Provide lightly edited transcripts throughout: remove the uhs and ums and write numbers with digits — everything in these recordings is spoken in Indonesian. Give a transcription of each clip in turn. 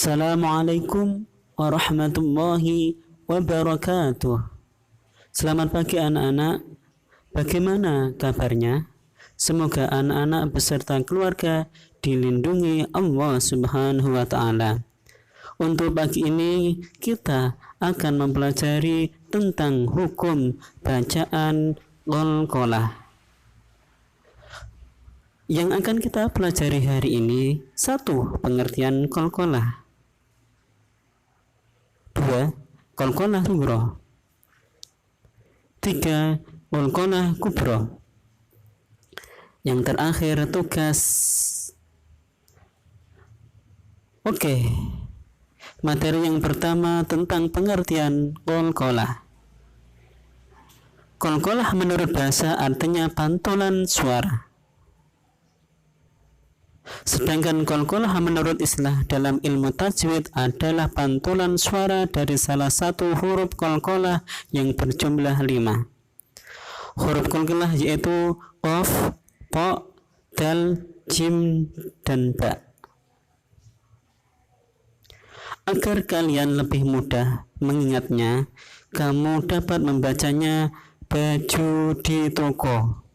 Assalamualaikum warahmatullahi wabarakatuh. Selamat pagi anak-anak. Bagaimana kabarnya? Semoga anak-anak beserta keluarga dilindungi Allah Subhanahu wa taala. Untuk pagi ini kita akan mempelajari tentang hukum bacaan qalqalah. Yang akan kita pelajari hari ini, 1. Pengertian qalqalah. 2. Qalqalah sughra. 3. Qalqalah kubra. Yang terakhir tugas. Oke. Materi yang pertama tentang pengertian qalqalah. Qalqalah menurut bahasa artinya pantulan suara. Sedangkan qalqalah menurut istilah dalam ilmu tajwid adalah pantulan suara dari salah satu huruf qalqalah yang berjumlah 5. Huruf qalqalah yaitu qaf, ta, dal, jim, dan ba. Agar kalian lebih mudah mengingatnya, kamu dapat membacanya baju di toko.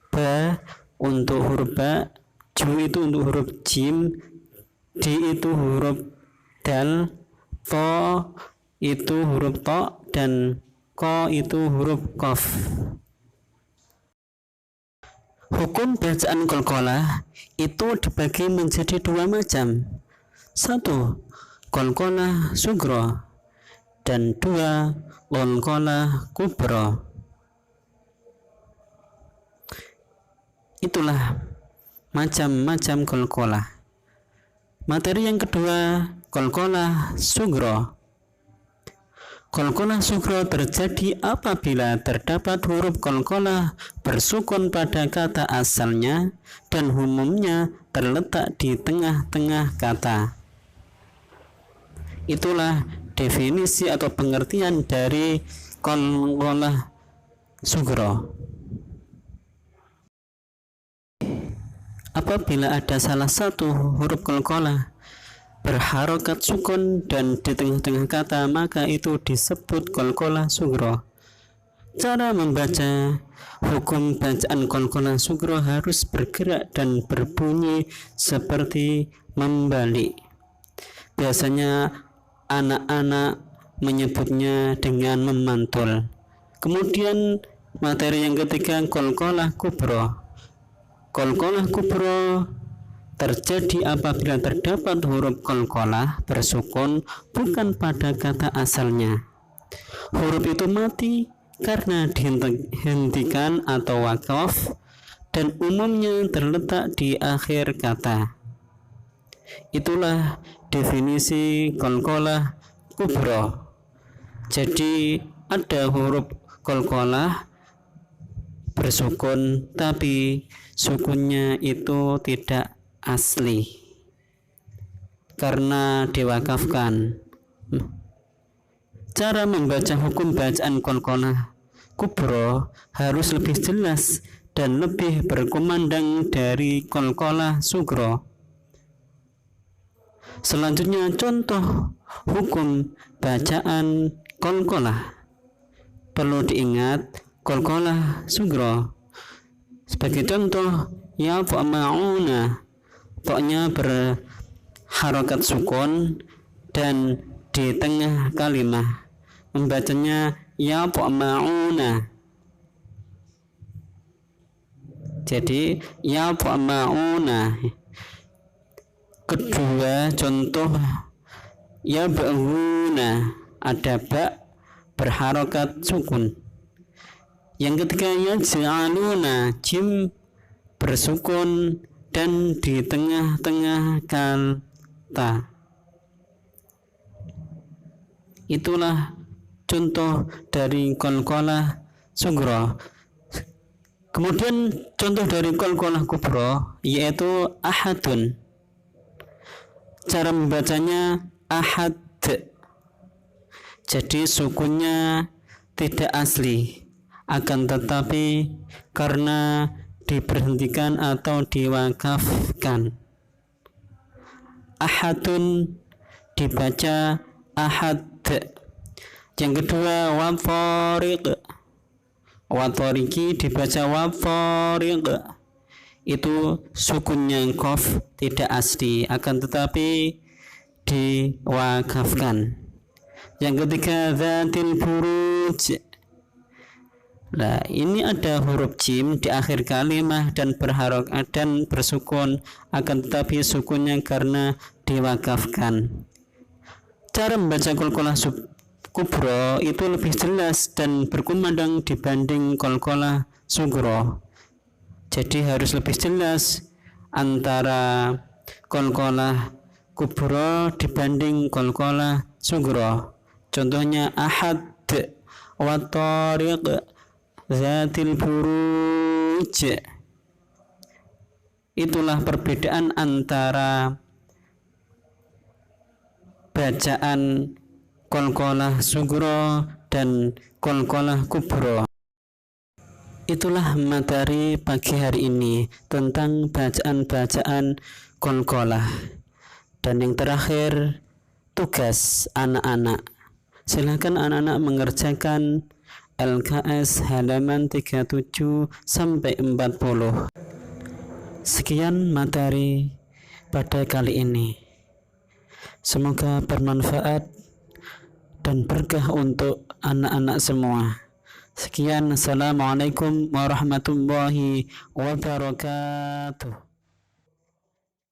Ba untuk huruf ba, ju itu untuk huruf jim, di itu huruf dal, to itu huruf to, dan ko itu huruf qaf. Hukum bacaan qalqalah itu dibagi menjadi 2 macam. 1. Qalqalah sughra dan 2. Qalqalah kubra. Itulah macam-macam qalqalah. Materi yang kedua, qalqalah sughra. Qalqalah sughra terjadi apabila terdapat huruf qalqalah bersukun pada kata asalnya dan umumnya terletak di tengah-tengah kata. Itulah definisi atau pengertian dari qalqalah sughra. Apabila ada salah satu huruf qalqalah berharokat sukun dan di tengah-tengah kata, maka itu disebut qalqalah sughra. Cara membaca hukum bacaan qalqalah sughra harus bergerak dan berbunyi seperti membalik. Biasanya anak-anak menyebutnya dengan memantul. Kemudian materi yang ketiga, qalqalah kubra. Qalqalah kubra terjadi apabila terdapat huruf qalqalah bersukun bukan pada kata asalnya. Huruf itu mati karena dihentikan atau wakaf dan umumnya terletak di akhir kata. Itulah definisi qalqalah kubra. Jadi ada huruf qalqalah bersukun tapi sukunnya itu tidak asli karena diwakafkan. Cara membaca hukum bacaan qalqalah kubra harus lebih jelas dan lebih berkumandang dari qalqalah sughra. Selanjutnya contoh hukum bacaan qalqalah. Perlu diingat qalqalah sughra. Sebagai contoh, ya fa'ma'una, pokoknya berharokat sukun dan di tengah kalimat membacanya ya fa'ma'una. Jadi ya fa'ma'una. Kedua contoh, ya ba'una, ada ba berharokat sukun. Yang ketiga, ya ja'aluna, jim bersukun dan di tengah-tengah kata. Itulah contoh dari qalqalah sughra. Kemudian contoh dari qalqalah kubra yaitu ahadun. Cara membacanya ahad. Jadi sukunnya tidak asli, akan tetapi karena diberhentikan atau diwakafkan. Ahadun dibaca ahad. Yang kedua wathariq, wathariqi dibaca wathariq. Itu sukunnya qaf tidak asli, akan tetapi diwakafkan. Yang ketiga dzatil buruj. Nah, ini ada huruf jim di akhir kalimah dan berharokat dan bersukun, akan tetapi sukunnya karena diwakafkan. Cara membaca qalqalah kubro itu lebih jelas dan berkumandang dibanding qalqalah sugro. Jadi harus lebih jelas antara qalqalah kubro dibanding qalqalah sugro. Contohnya ahad, wattariq, zatil buruj. Itulah perbedaan antara bacaan qalqalah sugro dan qalqalah kubro. Itulah materi pagi hari ini tentang bacaan-bacaan qalqalah. Dan yang terakhir, tugas anak-anak. Silakan anak-anak mengerjakan LKS halaman 37 sampai 40. Sekian materi pada kali ini. Semoga bermanfaat dan berkah untuk anak-anak semua. Sekian, assalamualaikum warahmatullahi wabarakatuh.